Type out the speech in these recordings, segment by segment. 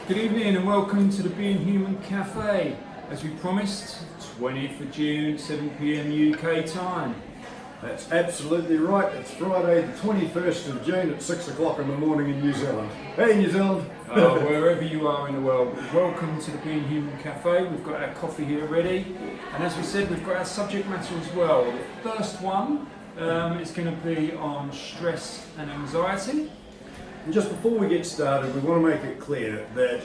Good evening and welcome to the Being Human Café. As we promised, 20th of June, 7 p.m. UK time. That's absolutely right. It's Friday the 21st of June at 6 o'clock in the morning in New Zealand. Hey New Zealand! Wherever you are in the world, welcome to the Being Human Café. We've got our coffee here ready. And as we said, we've got our subject matter as well. The first one is going to be on stress and anxiety. And just before we get started, we want to make it clear that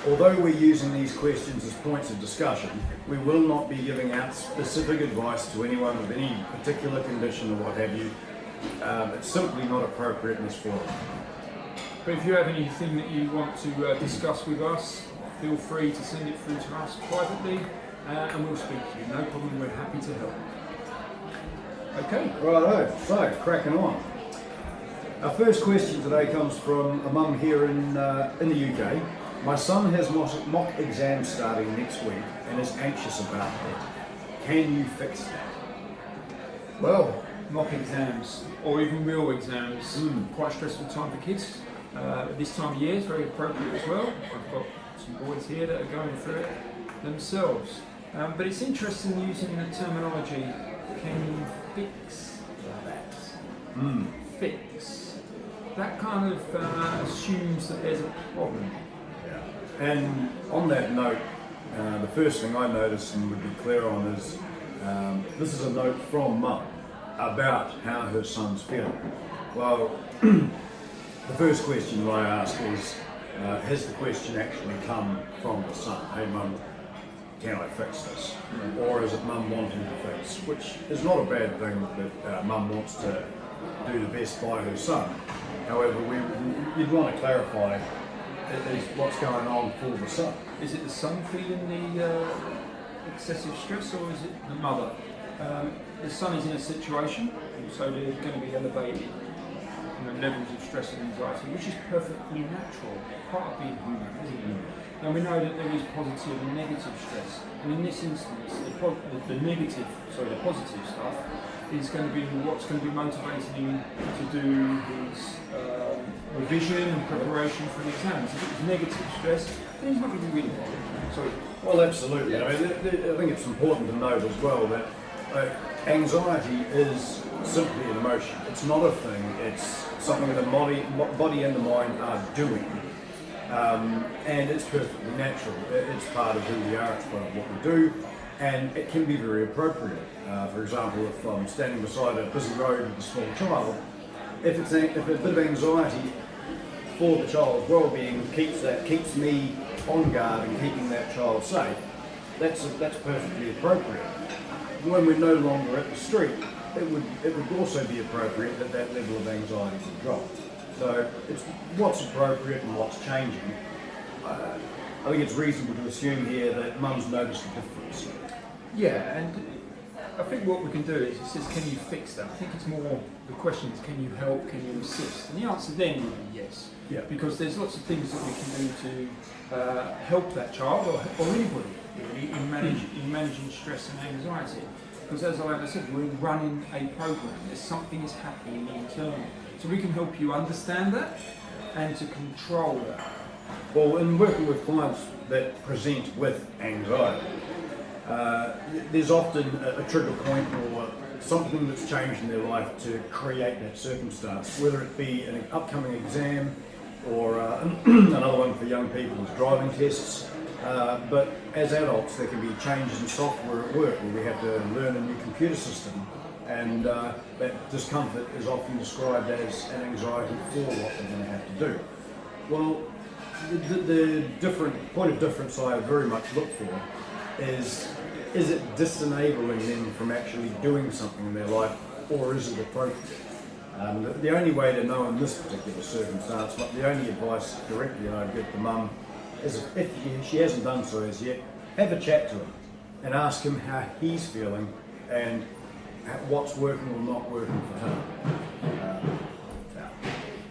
although we're using these questions as points of discussion, we will not be giving out specific advice to anyone with any particular condition or what have you. It's simply not appropriate in this forum. But if you have anything that you want to discuss with us, feel free to send it through to us privately and we'll speak to you. No problem, we're happy to help. Okay. Righto, so cracking on. Our first question today comes from a mum here in the UK. My son has mock exams starting next week and is anxious about that. Can you fix that? Well, mock exams or even real exams, quite a stressful time for kids. This time of year is very appropriate as well. I've got some boys here that are going through it themselves. But it's interesting using the terminology, can you fix that? Fix. That kind of assumes that there's a problem. Yeah. And on that note, the first thing I noticed and would be clear on is this is a note from Mum about how her son's feeling. Well, the first question I ask is, has the question actually come from the son? Hey Mum, can I fix this? Or is it Mum wanting to fix? Which is not a bad thing that Mum wants to do the best by her son. However, you'd want to clarify is what's going on for the son. Is it the son feeling the excessive stress or is it the mother? The son is in a situation, so there's going to be elevated levels of stress and anxiety, which is perfectly natural, part of being human, isn't it? And we know that there is positive and negative stress, and in this instance, the positive stuff is going to be what's going to be motivating him to do his revision and preparation for the exams. If it was negative stress, then he's not going to be really bothered. Sorry. Well, absolutely. I mean, I think it's important to note as well that anxiety is simply an emotion. It's not a thing. It's something the body and the mind are doing. And it's perfectly natural. It's part of who we are, it's part of what we do, and it can be very appropriate. For example, if I'm standing beside a busy road with a small child, if a bit of anxiety for the child's well-being keeps me on guard and keeping that child safe, that's perfectly appropriate. When we're no longer at the street, it would also be appropriate that level of anxiety would drop. So it's what's appropriate and what's changing. I think it's reasonable to assume here that Mum's noticed a difference. Yeah, and I think what we can do is, it says, can you fix that? I think it's more, the question is, can you help, can you assist? And the answer then would be yes. Yeah. Because there's lots of things that we can do to help that child or anybody really in managing stress and anxiety. Because as I said, we're running a program. There's something is happening internally. So we can help you understand that and to control that. Well, in working with clients that present with anxiety, there's often a trigger point or something that's changed in their life to create that circumstance, whether it be an upcoming exam or another one for young people is driving tests. But as adults, there can be changes in software at work where we have to learn a new computer system, and that discomfort is often described as an anxiety for what they're going to have to do. Well, the point of difference I very much look for is it disenabling them from actually doing something in their life, or is it appropriate? The only way to know in this particular circumstance, the only advice directly I'd give the mum is if she hasn't done so as yet, have a chat to him and ask him how he's feeling and what's working or not working for him.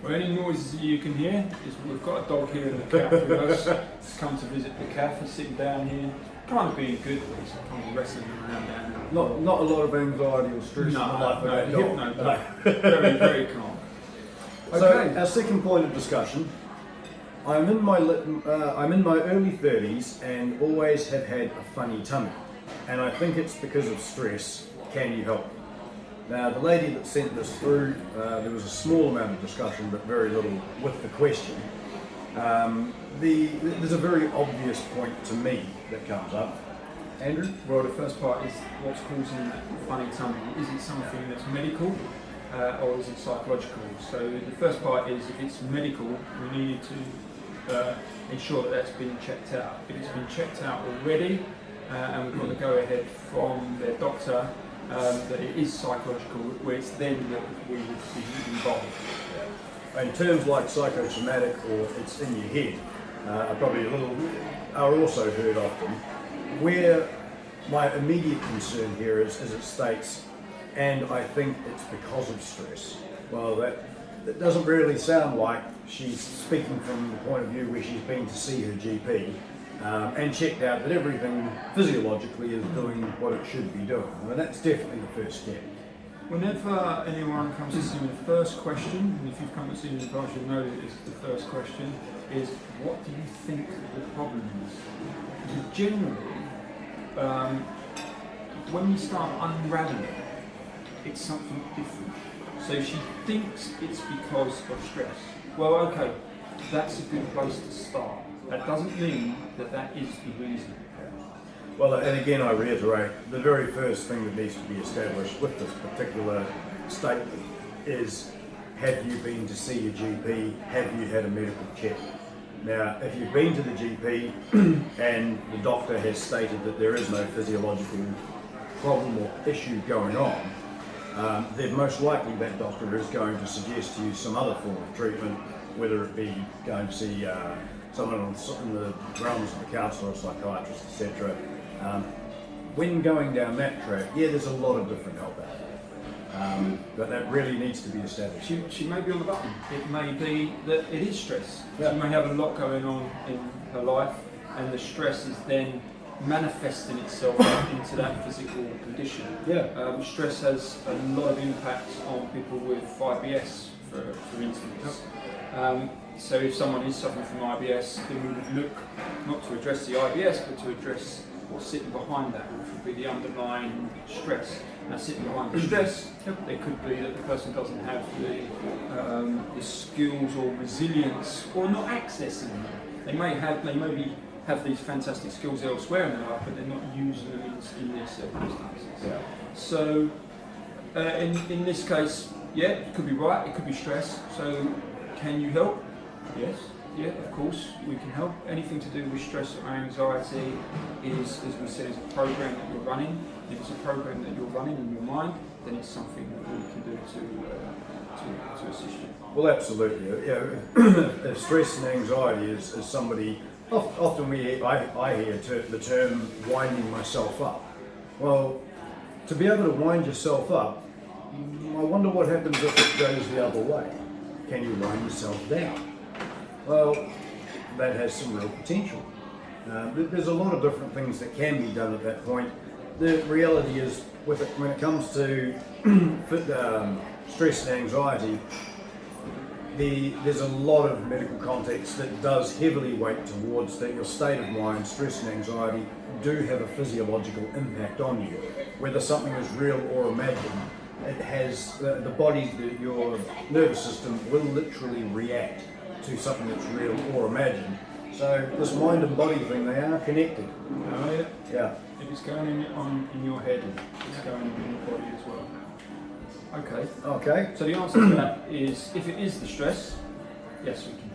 Well, any noises that you can hear, we've got a dog here in the cafe with us. He's come to visit the cafe, sitting down here, kind of being good, but he's kind of wrestling around down there. Not a lot of anxiety or stress in the life of that dog. No. Very, very calm. Okay. So our second point of discussion, I'm in my early 30s and always have had a funny tummy, and I think it's because of stress. Can you help me? Now, the lady that sent this through, there was a small amount of discussion, but very little with the question. There's a very obvious point to me that comes up. Andrew? Well, the first part is what's causing that funny tummy. Is it something that's medical or is it psychological? So the first part is if it's medical, we need to ensure that that's been checked out. If it's been checked out already and we've got to go ahead from their doctor, that it is psychological, where it's then that we would be involved. In terms like psychosomatic or it's in your head, are also heard often. Where my immediate concern here is, as it states, and I think it's because of stress. Well, that doesn't really sound like she's speaking from the point of view where she's been to see her GP and checked out that everything physiologically is doing what it should be doing. Well, that's definitely the first step. Whenever anyone comes to see me, the first question, and if you've come to see me in the past, you'll know that it's the first question, is what do you think the problem is? Because generally, when we start unraveling, it's something different. So she thinks it's because of stress. Well, okay, that's a good place to start. That doesn't mean that that is the reason. Well, and again, I reiterate, the very first thing that needs to be established with this particular statement is, have you been to see your GP? Have you had a medical check? Now, if you've been to the GP and the doctor has stated that there is no physiological problem or issue going on, then most likely that doctor is going to suggest to you some other form of treatment, whether it be going to see someone in the realms of a counsellor, a psychiatrist, etc. When going down that track, yeah, there's a lot of different help out there, but that really needs to be established. She may be on the button. It may be that it is stress. Yeah. She may have a lot going on in her life, and the stress is then manifesting itself into that physical condition. Yeah. Stress has a lot of impact on people with IBS, for instance. So if someone is suffering from IBS, then we would look not to address the IBS, but to address what's sitting behind that, which would be the underlying stress. Now, sitting behind the stress, it could be that the person doesn't have the skills or resilience, or not accessing them. They may have these fantastic skills elsewhere in their life, but they're not using them in their circumstances. Yeah. So, in this case, yeah, it could be right, it could be stress. So, can you help? Yes. Yeah, of course, we can help. Anything to do with stress or anxiety is, as we said, is a program that you're running. If it's a program that you're running in your mind, then it's something that we can do to assist you. Well, absolutely. Yeah, stress and anxiety is somebody, often I hear the term winding myself up. Well, to be able to wind yourself up, I wonder what happens if it goes the other way. Can you wind yourself down? Well, that has some real potential. There's a lot of different things that can be done at that point. The reality is, when it comes to stress and anxiety, there's a lot of medical context that does heavily weight towards that your state of mind, stress and anxiety, do have a physiological impact on you. Whether something is real or imagined, it has the body, your nervous system will literally react to something that's real or imagined. So this mind and body thing, they are connected. Oh, yeah. Yeah. If it's going in your head, it's going in your body as well. Okay. Okay. So the answer to that is, if it is the stress, yes, we can.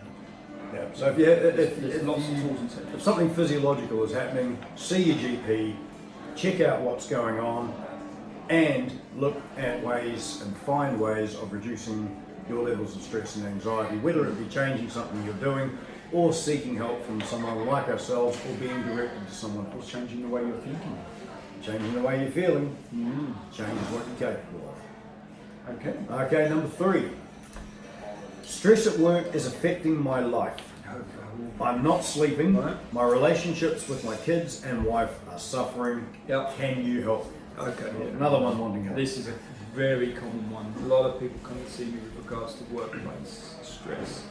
Yeah. So if There's lots of tools and if techniques. something physiological is happening, see your GP, check out what's going on, and look at ways and find ways of reducing your levels of stress and anxiety, whether it be changing something you're doing or seeking help from someone like ourselves or being directed to someone Or else. changing the way you're thinking. Changing the way you're feeling changes what you're capable of. Okay. Okay, number 3. Stress at work is affecting my life. I'm not sleeping. Right. My relationships with my kids and wife are suffering. Yep. Can you help? Okay. Yeah. Another one wanting help. This is a very common one. A lot of people come to see me with regards to workplace stress.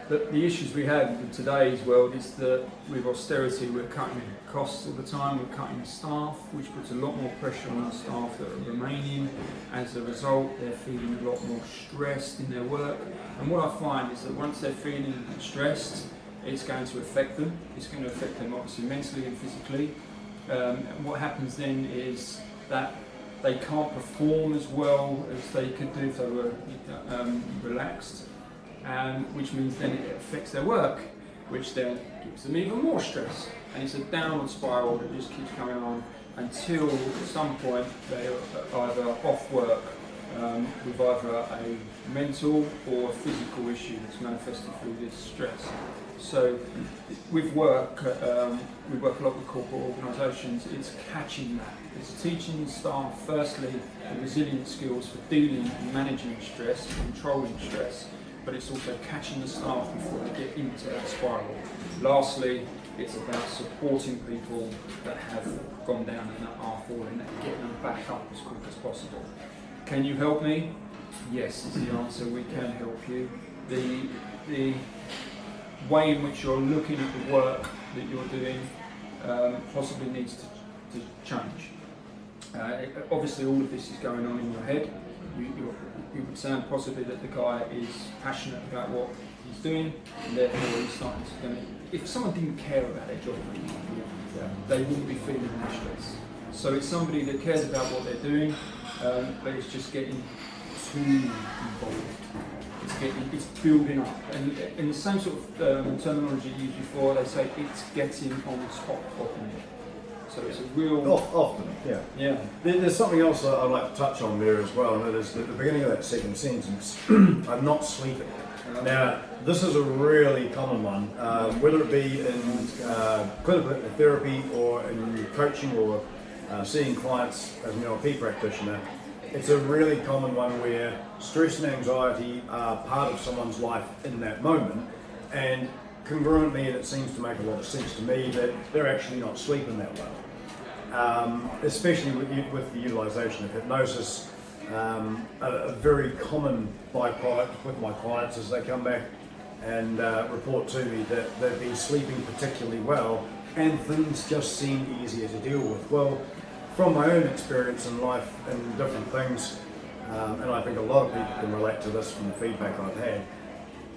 the issues we have in today's world is that with austerity we're cutting costs all the time, we're cutting staff, which puts a lot more pressure on the staff that are remaining. As a result, they're feeling a lot more stressed in their work. And what I find is that once they're feeling stressed, it's going to affect them. It's going to affect them obviously mentally and physically. And what happens then is that they can't perform as well as they could do if they were relaxed, which means then it affects their work, which then gives them even more stress. And it's a downward spiral that just keeps going on until at some point they are either off work with either a mental or a physical issue that's manifested through this stress. So with work, we work a lot with corporate organisations. It's catching that. It's teaching staff firstly the resilient skills for dealing and managing stress, controlling stress, but it's also catching the staff before they get into that spiral. Lastly, it's about supporting people that have gone down and that are falling, and getting them back up as quick as possible. Can you help me? Yes is the answer. We can help you. The way in which you're looking at the work that you're doing possibly needs to change. Obviously all of this is going on in your head. You would sound possibly that the guy is passionate about what he's doing, and therefore he's starting to. If someone didn't care about their job, they wouldn't be feeling that stress. So it's somebody that cares about what they're doing, but it's just getting too involved. It's building up, and in the same sort of terminology used before, they say it's getting on top of me. So it's a real often, yeah. Yeah. There's something else I'd like to touch on there as well, and that is at the beginning of that second sentence. I'm not sleeping. Now, this is a really common one, whether it be in clinical therapy or in coaching or seeing clients as an NLP practitioner. It's a really common one where stress and anxiety are part of someone's life in that moment, and congruently, and it seems to make a lot of sense to me, that they're actually not sleeping that well. Especially with the utilisation of hypnosis. A very common byproduct with my clients is they come back and report to me that they've been sleeping particularly well and things just seem easier to deal with. Well, from my own experience in life and different things, and I think a lot of people can relate to this from the feedback I've had,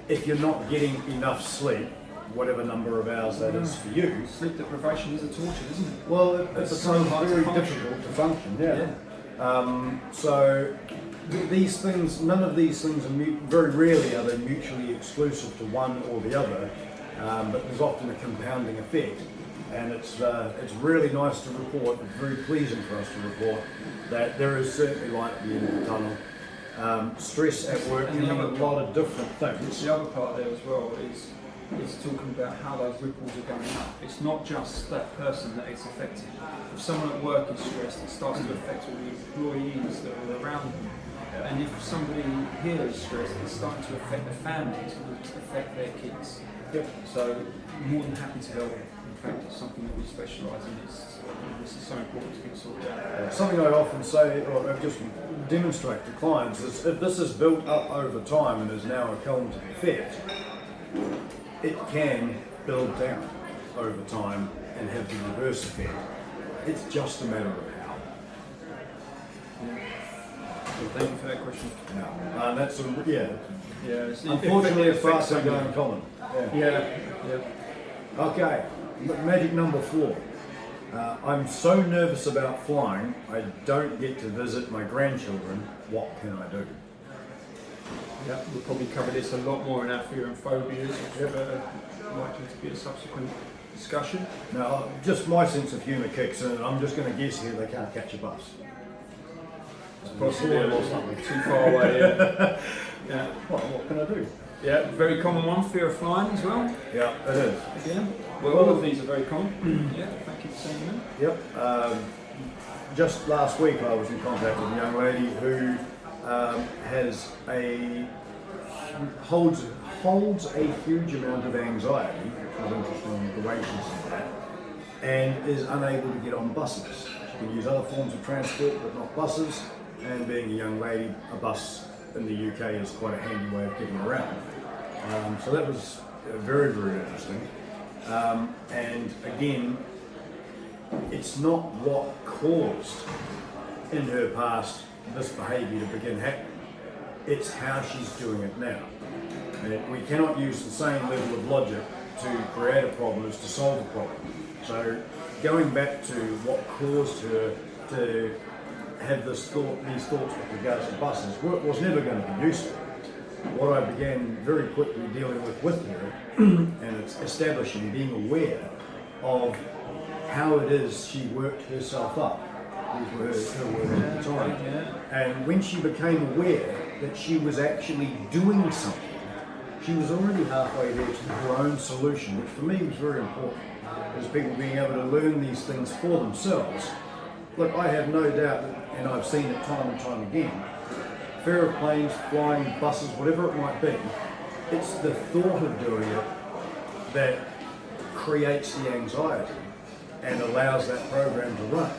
if you're not getting enough sleep, whatever number of hours that is for you. Sleep deprivation is a torture, isn't it? Well, it becomes very to difficult to function, so these things, none of these things are very rarely are they mutually exclusive to one or the other, but there's often a compounding effect. And it's really nice to report, it's very pleasing for us to report that there is certainly light at the end of the tunnel. Stress at work can mean a lot of different things. The other part there as well is talking about how those ripples are going up. It's not just that person that it's affecting. If someone at work is stressed, it starts to affect all the employees that are around them. And if somebody here is stressed, it's starting to affect their families, it's going to affect their kids. Yep. So, more than happy to help. In fact, it's something that we specialise in. This is so important to get sorted out. Something I often say, or I just demonstrate to clients, is if this is built up over time and is now a cumulative effect, it can build down over time and have the reverse effect. It's just a matter of how. Well, thank you for that question. No, that's unfortunately, it a fast affects going common. Yeah. Okay, magic number 4. I'm so nervous about flying, I don't get to visit my grandchildren. What can I do? Yeah, we'll probably cover this a lot more in our fear and phobias, which are likely to be a subsequent discussion. Now, just my sense of humour kicks in, and I'm just going to guess here they can't catch a bus. It's possibly or something too far away. Yeah. What can I do? Yeah, very common one, fear of flying as well. Yeah, it is. Again, well, all of these are very common. Yeah, thank you for saying that. Yep. Just last week I was in contact with a young lady who holds a huge amount of anxiety, which was interesting the way she said that, and is unable to get on buses. She can use other forms of transport but not buses, and being a young lady, a bus in the UK is quite a handy way of getting around. So that was very, very interesting. And again, it's not what caused in her past this behaviour to begin happening. It's how she's doing it now. And we cannot use the same level of logic to create a problem as to solve a problem. So going back to what caused her to have these thoughts with regards to buses was never going to be useful. What I began very quickly dealing with her and it's establishing, being aware of how it is she worked herself up. These were her words at the time. And when she became aware that she was actually doing something, she was already halfway there to her own solution, which for me was very important, is people being able to learn these things for themselves. Look, I have no doubt, and I've seen it time and time again, fear of planes, flying, buses, whatever it might be, it's the thought of doing it that creates the anxiety and allows that program to run.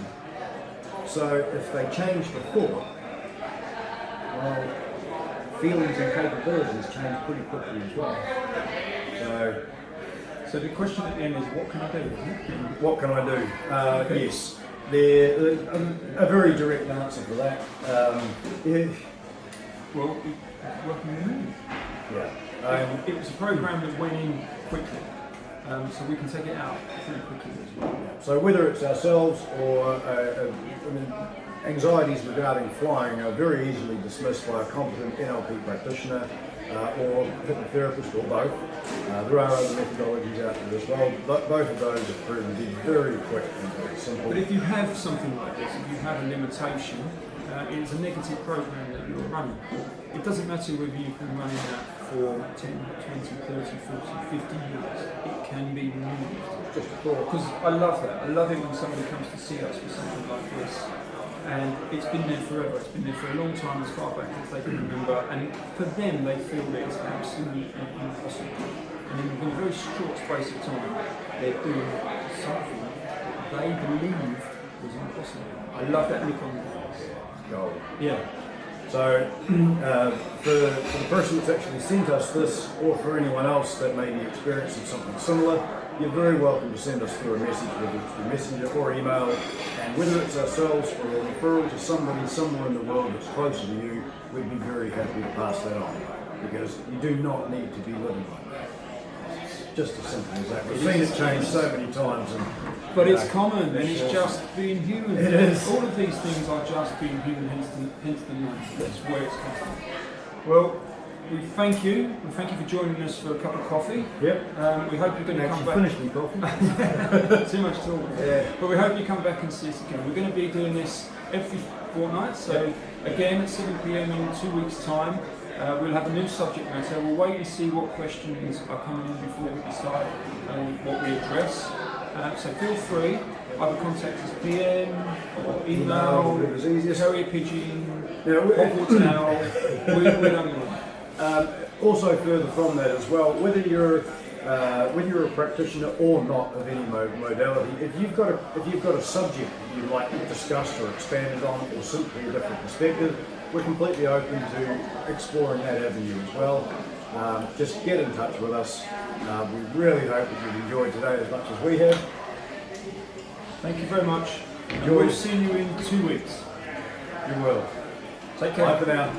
So if they change the thought, well, feelings and capabilities change pretty quickly as well. So the question at the end is, what can I do? What can I do? Yes, a very direct answer for that. Well, working with me. Yeah. It was a program that went in quickly, so we can take it out pretty quickly as well. So whether it's ourselves or anxieties regarding flying are very easily dismissed by a competent NLP practitioner or hypnotherapist or both. There are other methodologies out there as well, but both of those are proven to be very quick and very simple. But if you have something like this, if you have a limitation, it's a negative program that you're running. It doesn't matter whether you've been running that for 10, 20, 30, 40, 50 years. It can be removed. Just a thought. Because I love that. I love it when somebody comes to see us for something like this. And it's been there forever. It's been there for a long time, as far back as they can remember. And for them, they feel that it's absolutely impossible. And in a very short space of time, they're doing something they believed was impossible. I love that look on their face. Gold. Yeah. So for the person that's actually sent us this, or for anyone else that may be experiencing something similar, you're very welcome to send us through a message, whether it's through Messenger or email, and whether it's ourselves or a referral to somebody somewhere in the world that's closer to you, we'd be very happy to pass that on, because you do not need to be living like that. It's just as simple as that. We've seen it change so many times. But it's common, and it's just being human. It is. All of these things are just being human, hence the name. That's where it's come from. Well, we thank you. We thank you for joining us for a cup of coffee. Yep. We hope you're going to come back. Finish me coffee. Too much talk. Yeah. But we hope you come back and see us again. We're going to be doing this every fortnight. So again at 7 p.m. in 2 weeks' time. We'll have a new subject matter. We'll wait and see what questions are coming in before we decide what we address. So feel free, either contact us PM or email, carrier pigeon, hot towel, we don't know. Also further from that as well, whether you're a practitioner or not of any modality, if you've got a subject that you'd like discussed or expanded on, or simply a different perspective, we're completely open to exploring that avenue as well. Just get in touch with us. We really hope that you've enjoyed today as much as we have. Thank you very much. And we'll see you in 2 weeks. You will. Take care. Bye for now.